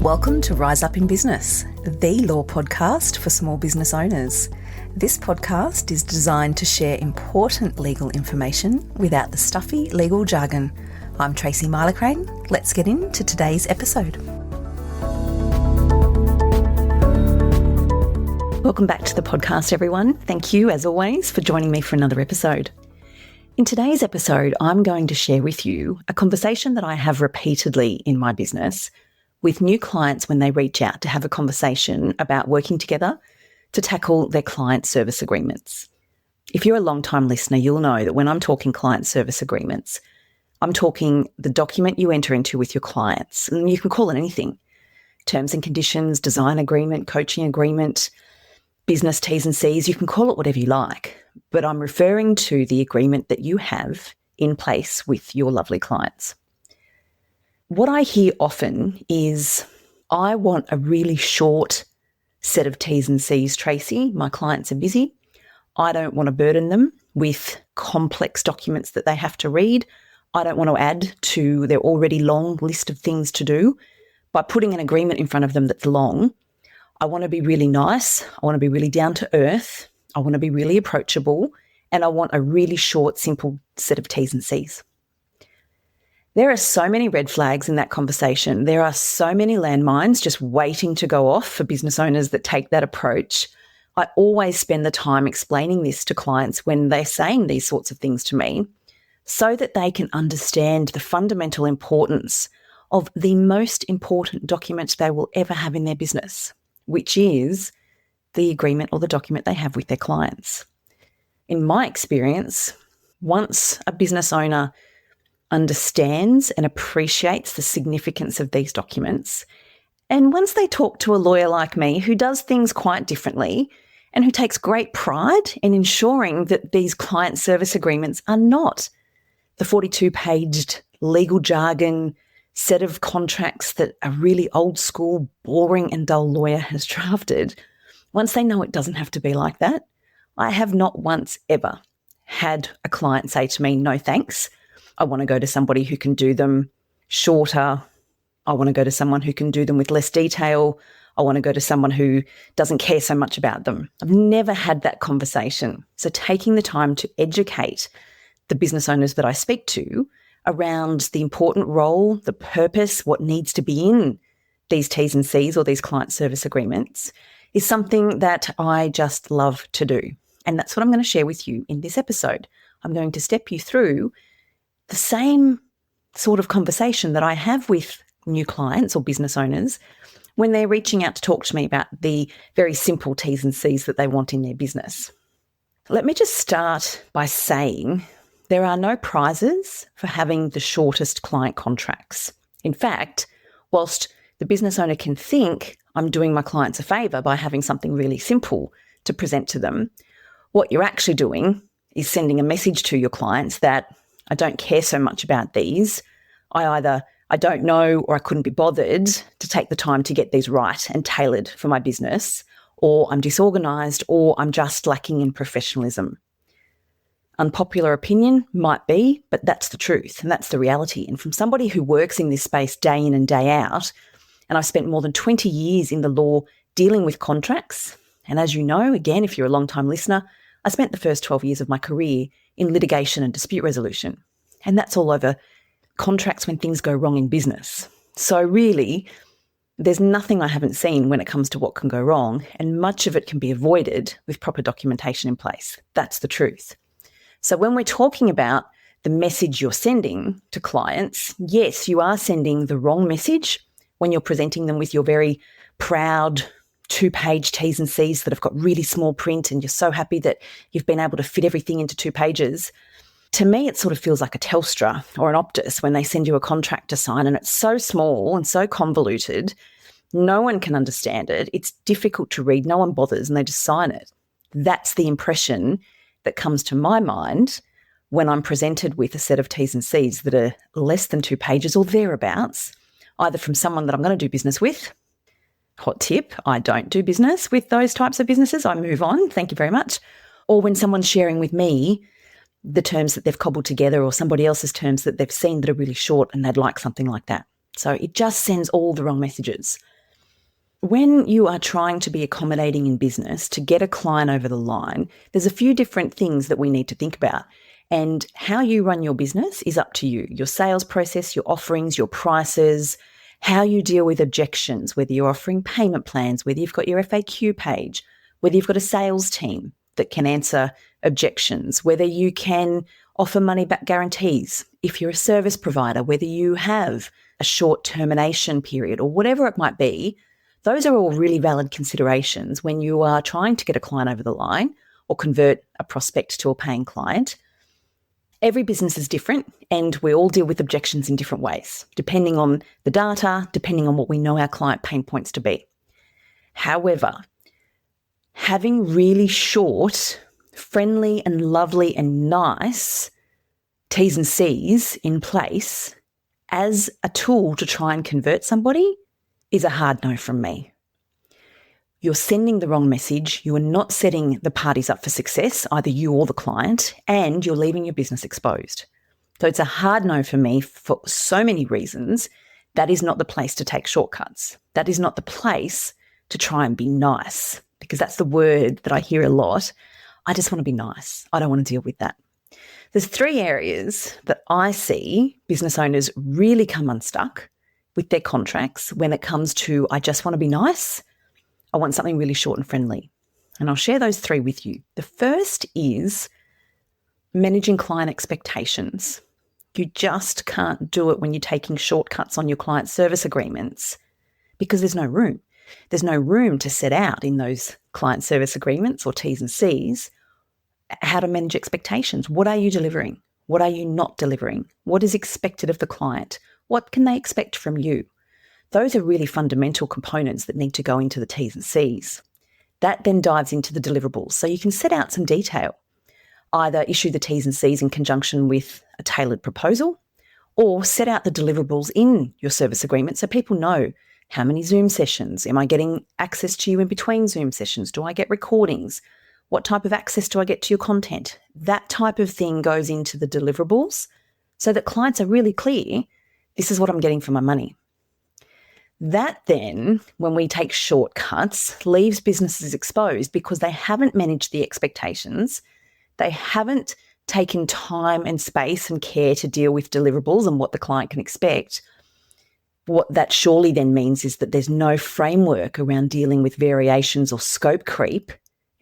Welcome to Rise Up in Business, the law podcast for small business owners. This podcast is designed to share important legal information without the stuffy legal jargon. I'm Tracy Milacrane. Let's get into today's episode. Welcome back to the podcast, everyone. Thank you, as always, for joining me for another episode. In today's episode, I'm going to share with you a conversation that I have repeatedly in my business with new clients when they reach out to have a conversation about working together to tackle their client service agreements. If you're a long-time listener, you'll know that when I'm talking client service agreements, I'm talking the document you enter into with your clients, and you can call it anything: terms and conditions, design agreement, coaching agreement, business T's and C's, you can call it whatever you like. But I'm referring to the agreement that you have in place with your lovely clients. What I hear often is, I want a really short set of T's and C's, Tracy. My clients are busy. I don't want to burden them with complex documents that they have to read. I don't want to add to their already long list of things to do by putting an agreement in front of them that's long. I want to be really nice. I want to be really down to earth. I want to be really approachable. And I want a really short, simple set of T's and C's. There are so many red flags in that conversation. There are so many landmines just waiting to go off for business owners that take that approach. I always spend the time explaining this to clients when they're saying these sorts of things to me, so that they can understand the fundamental importance of the most important document they will ever have in their business, which is the agreement or the document they have with their clients. In my experience, once a business owner understands and appreciates the significance of these documents, and once they talk to a lawyer like me who does things quite differently and who takes great pride in ensuring that these client service agreements are not the 42-paged legal jargon set of contracts that a really old school, boring and dull lawyer has drafted, once they know it doesn't have to be like that, I have not once ever had a client say to me, "No thanks. I want to go to somebody who can do them shorter. I want to go to someone who can do them with less detail. I want to go to someone who doesn't care so much about them." I've never had that conversation. So taking the time to educate the business owners that I speak to around the important role, the purpose, what needs to be in these T's and C's or these client service agreements is something that I just love to do. And that's what I'm going to share with you in this episode. I'm going to step you through the same sort of conversation that I have with new clients or business owners when they're reaching out to talk to me about the very simple T's and C's that they want in their business. Let me just start by saying there are no prizes for having the shortest client contracts. In fact, whilst the business owner can think I'm doing my clients a favour by having something really simple to present to them, what you're actually doing is sending a message to your clients that I don't care so much about these. I don't know, or I couldn't be bothered to take the time to get these right and tailored for my business, or I'm disorganised, or I'm just lacking in professionalism. Unpopular opinion might be, but that's the truth and that's the reality. And from somebody who works in this space day in and day out, and I've spent more than 20 years in the law dealing with contracts. And as you know, again, if you're a long-time listener, I spent the first 12 years of my career in litigation and dispute resolution. And that's all over contracts when things go wrong in business. So really, there's nothing I haven't seen when it comes to what can go wrong, and much of it can be avoided with proper documentation in place. That's the truth. So when we're talking about the message you're sending to clients, yes, you are sending the wrong message when you're presenting them with your very proud 2-page T's and C's that have got really small print and you're so happy that you've been able to fit everything into 2 pages. To me, it sort of feels like a Telstra or an Optus when they send you a contract to sign and it's so small and so convoluted, no one can understand it. It's difficult to read. No one bothers and they just sign it. That's the impression that comes to my mind when I'm presented with a set of T's and C's that are less than 2 pages or thereabouts, either from someone that I'm going to do business with. Hot tip, I don't do business with those types of businesses. I move on, thank you very much. Or when someone's sharing with me the terms that they've cobbled together or somebody else's terms that they've seen that are really short and they'd like something like that. So it just sends all the wrong messages. When you are trying to be accommodating in business to get a client over the line, there's a few different things that we need to think about. And how you run your business is up to you. Your sales process, your offerings, your prices, how you deal with objections, whether you're offering payment plans, whether you've got your FAQ page, whether you've got a sales team that can answer objections, whether you can offer money back guarantees. If you're a service provider, whether you have a short termination period or whatever it might be, those are all really valid considerations when you are trying to get a client over the line or convert a prospect to a paying client. Every business is different and we all deal with objections in different ways, depending on the data, depending on what we know our client pain points to be. However, having really short, friendly and lovely and nice T's and C's in place as a tool to try and convert somebody is a hard no from me. You're sending the wrong message. You are not setting the parties up for success, either you or the client, and you're leaving your business exposed. So it's a hard no for me for so many reasons. That is not the place to take shortcuts. That is not the place to try and be nice, because that's the word that I hear a lot. I just want to be nice. I don't want to deal with that. There's 3 areas that I see business owners really come unstuck with their contracts when it comes to, I just want to be nice. I want something really short and friendly. And I'll share those 3 with you. The first is managing client expectations. You just can't do it when you're taking shortcuts on your client service agreements because there's no room. There's no room to set out in those client service agreements or T's and C's how to manage expectations. What are you delivering? What are you not delivering? What is expected of the client? What can they expect from you? Those are really fundamental components that need to go into the T's and C's. That then dives into the deliverables. So you can set out some detail. Either issue the T's and C's in conjunction with a tailored proposal or set out the deliverables in your service agreement so people know how many Zoom sessions. Am I getting access to you in between Zoom sessions? Do I get recordings? What type of access do I get to your content? That type of thing goes into the deliverables so that clients are really clear, this is what I'm getting for my money. That then, when we take shortcuts, leaves businesses exposed because they haven't managed the expectations. They haven't taken time and space and care to deal with deliverables and what the client can expect. What that surely then means is that there's no framework around dealing with variations or scope creep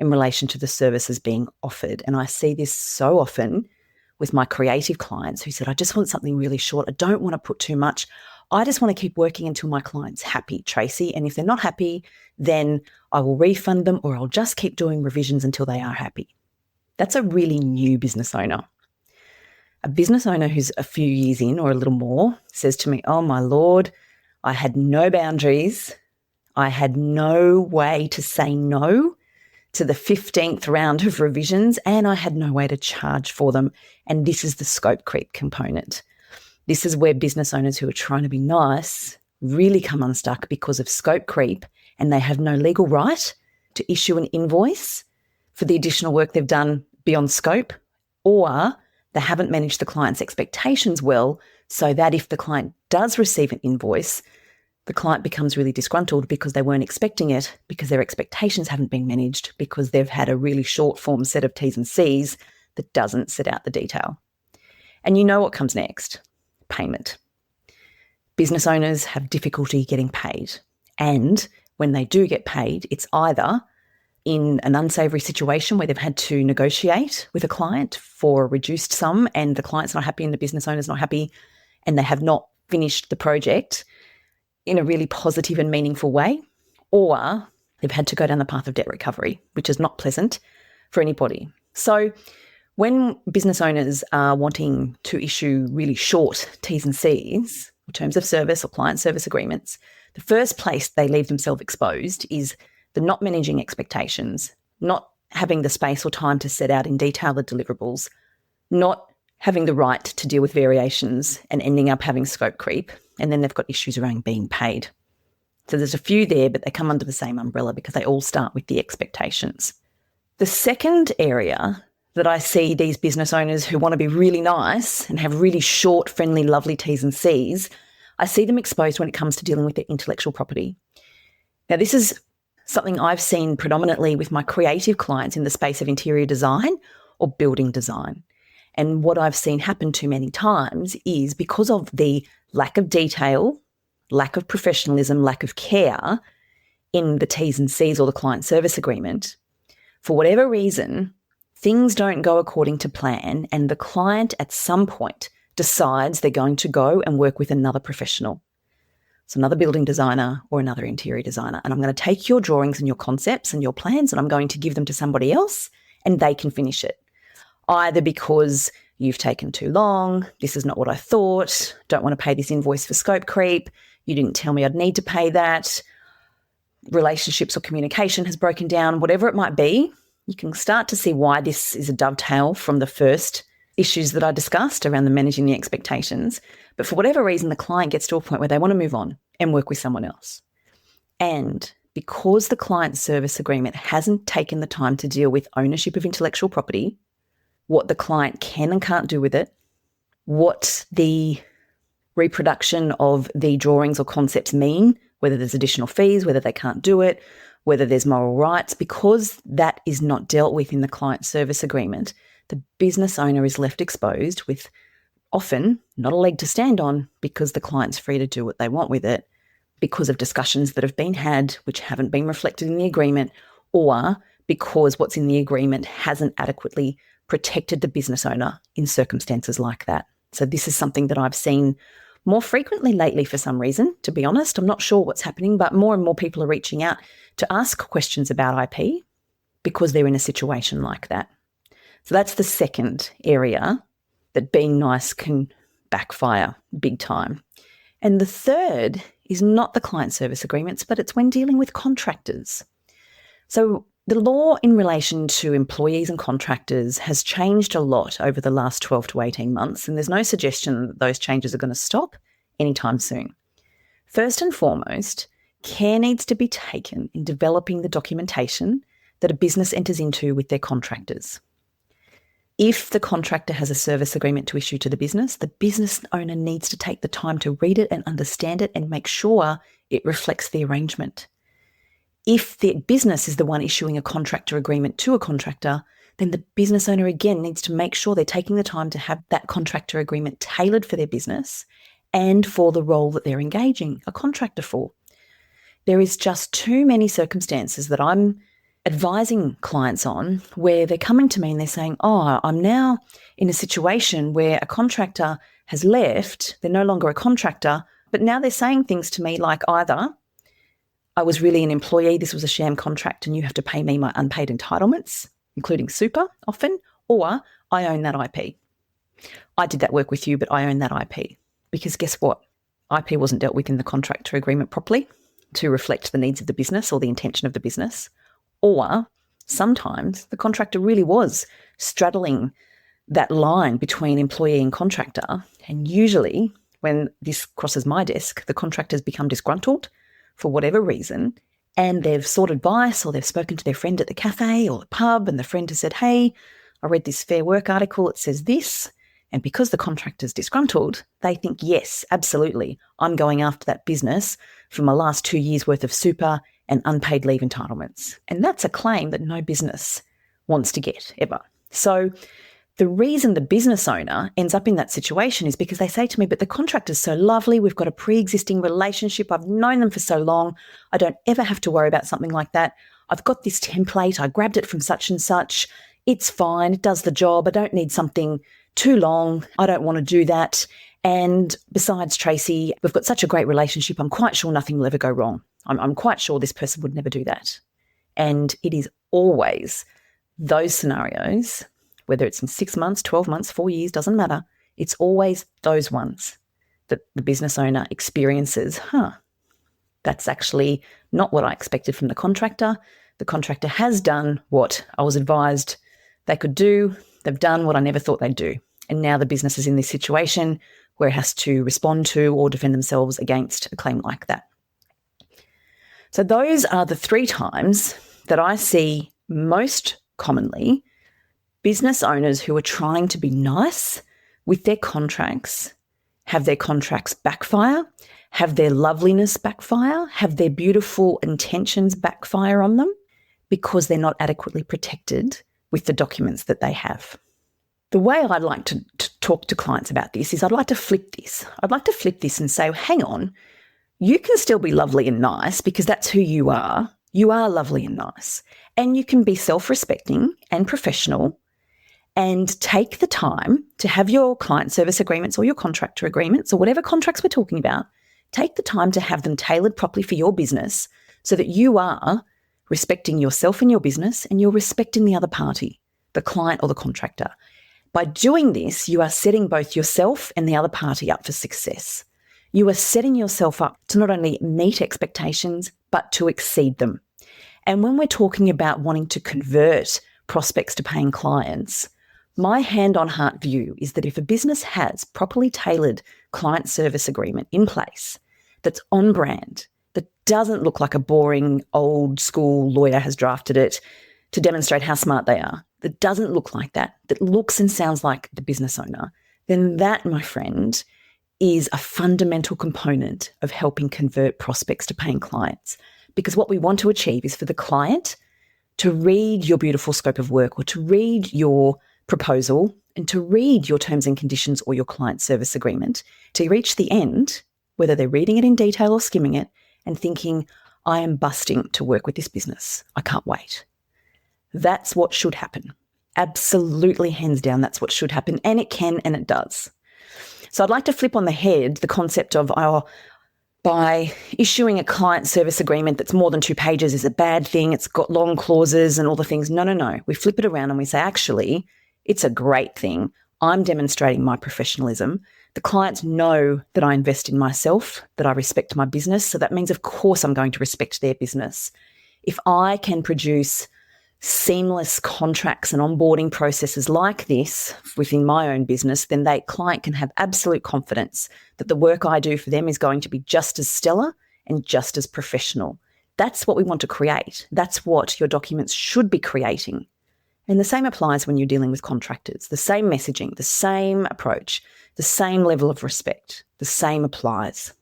in relation to the services being offered. And I see this so often with my creative clients who said, I just want something really short. I don't want to put too much. I just want to keep working until my client's happy, Tracy. And if they're not happy, then I will refund them or I'll just keep doing revisions until they are happy. That's a really new business owner. A business owner who's a few years in or a little more says to me, oh my Lord, I had no boundaries. I had no way to say no to the 15th round of revisions and I had no way to charge for them. And this is the scope creep component. This is where business owners who are trying to be nice really come unstuck because of scope creep and they have no legal right to issue an invoice for the additional work they've done beyond scope, or they haven't managed the client's expectations well so that if the client does receive an invoice, the client becomes really disgruntled because they weren't expecting it, because their expectations haven't been managed, because they've had a really short form set of T's and C's that doesn't set out the detail. And you know what comes next. Payment. Business owners have difficulty getting paid. And when they do get paid, it's either in an unsavoury situation where they've had to negotiate with a client for a reduced sum and the client's not happy and the business owner's not happy and they have not finished the project in a really positive and meaningful way, or they've had to go down the path of debt recovery, which is not pleasant for anybody. So when business owners are wanting to issue really short T's and C's, or terms of service or client service agreements, the first place they leave themselves exposed is the not managing expectations, not having the space or time to set out in detail the deliverables, not having the right to deal with variations and ending up having scope creep, and then they've got issues around being paid. So there's a few there, but they come under the same umbrella because they all start with the expectations. The second area that I see these business owners who want to be really nice and have really short, friendly, lovely T's and C's, I see them exposed when it comes to dealing with their intellectual property. Now, this is something I've seen predominantly with my creative clients in the space of interior design or building design. And what I've seen happen too many times is because of the lack of detail, lack of professionalism, lack of care in the T's and C's or the client service agreement, for whatever reason, things don't go according to plan, and the client at some point decides they're going to go and work with another professional. So another building designer or another interior designer. And I'm going to take your drawings and your concepts and your plans and I'm going to give them to somebody else and they can finish it. Either because you've taken too long, this is not what I thought, don't want to pay this invoice for scope creep, you didn't tell me I'd need to pay that, relationships or communication has broken down, whatever it might be, you can start to see why this is a dovetail from the first issues that I discussed around the managing the expectations. But for whatever reason, the client gets to a point where they want to move on and work with someone else. And because the client service agreement hasn't taken the time to deal with ownership of intellectual property, what the client can and can't do with it, what the reproduction of the drawings or concepts mean, whether there's additional fees, whether they can't do it, whether there's moral rights, because that is not dealt with in the client service agreement, the business owner is left exposed with often not a leg to stand on because the client's free to do what they want with it because of discussions that have been had which haven't been reflected in the agreement, or because what's in the agreement hasn't adequately protected the business owner in circumstances like that. So this is something that I've seen more frequently lately for some reason, to be honest. I'm not sure what's happening, but more and more people are reaching out to ask questions about IP because they're in a situation like that. So that's the second area that being nice can backfire big time. And the third is not the client service agreements, but it's when dealing with contractors. So the law in relation to employees and contractors has changed a lot over the last 12 to 18 months, and there's no suggestion that those changes are going to stop anytime soon. First and foremost, care needs to be taken in developing the documentation that a business enters into with their contractors. If the contractor has a service agreement to issue to the business owner needs to take the time to read it and understand it and make sure it reflects the arrangement. If the business is the one issuing a contractor agreement to a contractor, then the business owner again needs to make sure they're taking the time to have that contractor agreement tailored for their business and for the role that they're engaging a contractor for. There is just too many circumstances that I'm advising clients on where they're coming to me and they're saying, I'm now in a situation where a contractor has left, they're no longer a contractor, but now they're saying things to me like either I was really an employee, this was a sham contract and you have to pay me my unpaid entitlements, including super often, or I own that IP. I did that work with you, but I own that IP. Because guess what? IP wasn't dealt with in the contractor agreement properly to reflect the needs of the business or the intention of the business. Or sometimes the contractor really was straddling that line between employee and contractor. And usually when this crosses my desk, the contractors become disgruntled for whatever reason, and they've sought advice or they've spoken to their friend at the cafe or the pub and the friend has said, hey, I read this Fair Work article, it says this. And because the contractor's disgruntled, they think, yes, absolutely, I'm going after that business for my last 2 years' worth of super and unpaid leave entitlements. And that's a claim that no business wants to get ever. So the reason the business owner ends up in that situation is because they say to me, but the contractor's so lovely, we've got a pre-existing relationship, I've known them for so long, I don't ever have to worry about something like that. I've got this template, I grabbed it from such and such, it's fine, it does the job, I don't need something too long, I don't want to do that. And besides, Tracy, we've got such a great relationship, I'm quite sure nothing will ever go wrong. I'm quite sure this person would never do that. And it is always those scenarios, whether it's in 6 months, 12 months, 4 years, doesn't matter. It's always those ones that the business owner experiences, that's actually not what I expected from the contractor. The contractor has done what I was advised they could do. They've done what I never thought they'd do. And now the business is in this situation where it has to respond to or defend themselves against a claim like that. So those are the 3 times that I see most commonly business owners who are trying to be nice with their contracts have their contracts backfire have their loveliness backfire, have their beautiful intentions backfire on them because they're not adequately protected with the documents that they have. The way I'd like to talk to clients about this is I'd like to flip this. I'd like to flip this and say, hang on, you can still be lovely and nice because that's who you are. You are lovely and nice. And you can be self-respecting and professional and take the time to have your client service agreements or your contractor agreements or whatever contracts we're talking about, take the time to have them tailored properly for your business so that you are respecting yourself and your business and you're respecting the other party, the client or the contractor. By doing this, you are setting both yourself and the other party up for success. You are setting yourself up to not only meet expectations, but to exceed them. And when we're talking about wanting to convert prospects to paying clients, my hand-on-heart view is that if a business has properly tailored client service agreement in place that's on brand, that doesn't look like a boring old school lawyer has drafted it to demonstrate how smart they are, that doesn't look like that looks and sounds like the business owner, then that, my friend, is a fundamental component of helping convert prospects to paying clients. Because what we want to achieve is for the client to read your beautiful scope of work or to read your proposal and to read your terms and conditions or your client service agreement, to reach the end, whether they're reading it in detail or skimming it and thinking, I am busting to work with this business. I can't wait. That's what should happen. Absolutely, hands down, that's what should happen. And it can and it does. So I'd like to flip on the head the concept of, by issuing a client service agreement that's more than 2 pages is a bad thing. It's got long clauses and all the things. No. We flip it around and we say, actually, it's a great thing. I'm demonstrating my professionalism. The clients know that I invest in myself, that I respect my business. So that means, of course, I'm going to respect their business. If I can produce seamless contracts and onboarding processes like this within my own business, then that client can have absolute confidence that the work I do for them is going to be just as stellar and just as professional. That's what we want to create. That's what your documents should be creating. And the same applies when you're dealing with contractors. The same messaging, the same approach, the same level of respect, the same applies.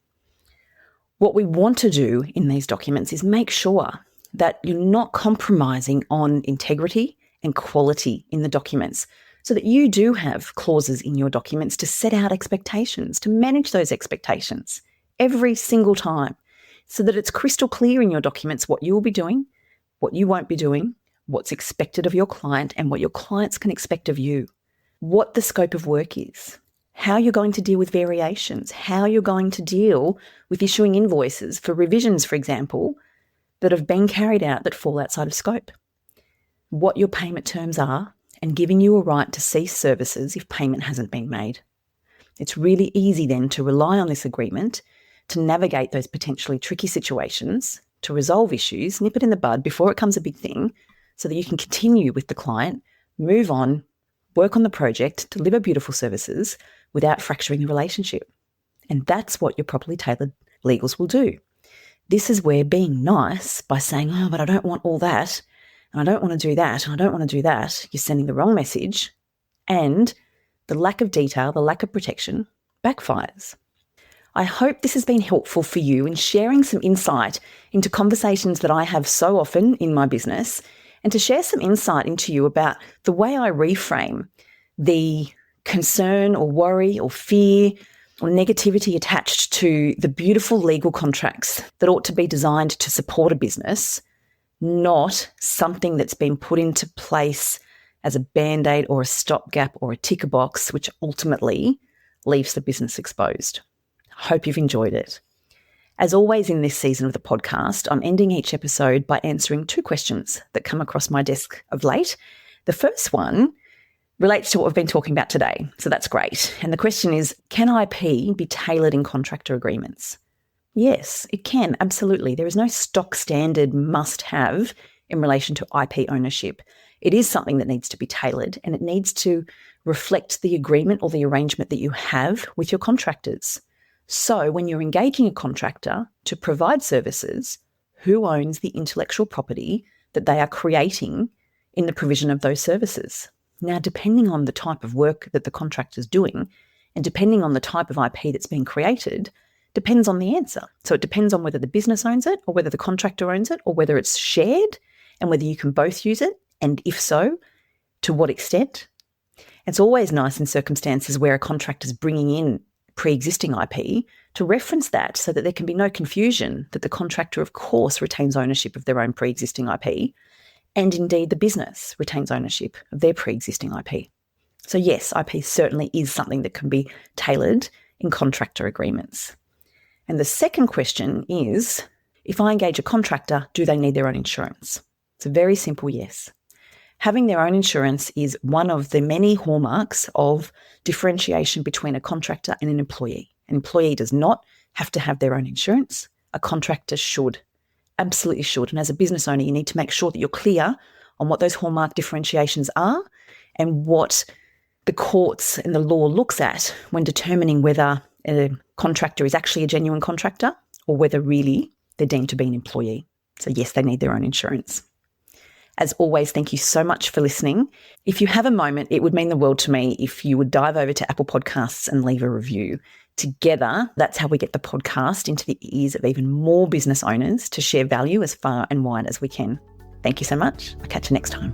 What we want to do in these documents is make sure that you're not compromising on integrity and quality in the documents, so that you do have clauses in your documents to set out expectations, to manage those expectations every single time, so that it's crystal clear in your documents what you will be doing, what you won't be doing, what's expected of your client and what your clients can expect of you, what the scope of work is, how you're going to deal with variations, how you're going to deal with issuing invoices for revisions, for example, that have been carried out that fall outside of scope, what your payment terms are, and giving you a right to cease services if payment hasn't been made. It's really easy then to rely on this agreement to navigate those potentially tricky situations, to resolve issues, nip it in the bud before it becomes a big thing, so that you can continue with the client, move on, work on the project, deliver beautiful services without fracturing the relationship. And that's what your properly tailored legals will do. This is where being nice by saying, oh, but I don't want all that, and I don't want to do that, and I don't want to do that, you're sending the wrong message, and the lack of detail, the lack of protection backfires. I hope this has been helpful for you in sharing some insight into conversations that I have so often in my business, and to share some insight into you about the way I reframe the concern or worry or fear or negativity attached to the beautiful legal contracts that ought to be designed to support a business, not something that's been put into place as a band-aid or a stopgap or a ticker box, which ultimately leaves the business exposed. I hope you've enjoyed it. As always in this season of the podcast, I'm ending each episode by answering 2 questions that come across my desk of late. The first one relates to what we've been talking about today, so that's great. And the question is, can IP be tailored in contractor agreements? Yes, it can, absolutely. There is no stock standard must-have in relation to IP ownership. It is something that needs to be tailored, and it needs to reflect the agreement or the arrangement that you have with your contractors. So when you're engaging a contractor to provide services, who owns the intellectual property that they are creating in the provision of those services? Now, depending on the type of work that the contractor's doing, and depending on the type of IP that's being created, depends on the answer. So it depends on whether the business owns it or whether the contractor owns it or whether it's shared and whether you can both use it. And if so, to what extent? It's always nice in circumstances where a contractor is bringing in pre-existing IP to reference that so that there can be no confusion that the contractor, of course, retains ownership of their own pre-existing IP, and indeed the business retains ownership of their pre-existing IP. So yes, IP certainly is something that can be tailored in contractor agreements. And the second question is, if I engage a contractor, do they need their own insurance? It's a very simple yes. Having their own insurance is one of the many hallmarks of differentiation between a contractor and an employee. An employee does not have to have their own insurance. A contractor should, absolutely should. And as a business owner, you need to make sure that you're clear on what those hallmark differentiations are and what the courts and the law looks at when determining whether a contractor is actually a genuine contractor or whether really they're deemed to be an employee. So yes, they need their own insurance. As always, thank you so much for listening. If you have a moment, it would mean the world to me if you would dive over to Apple Podcasts and leave a review. Together, that's how we get the podcast into the ears of even more business owners to share value as far and wide as we can. Thank you so much. I'll catch you next time.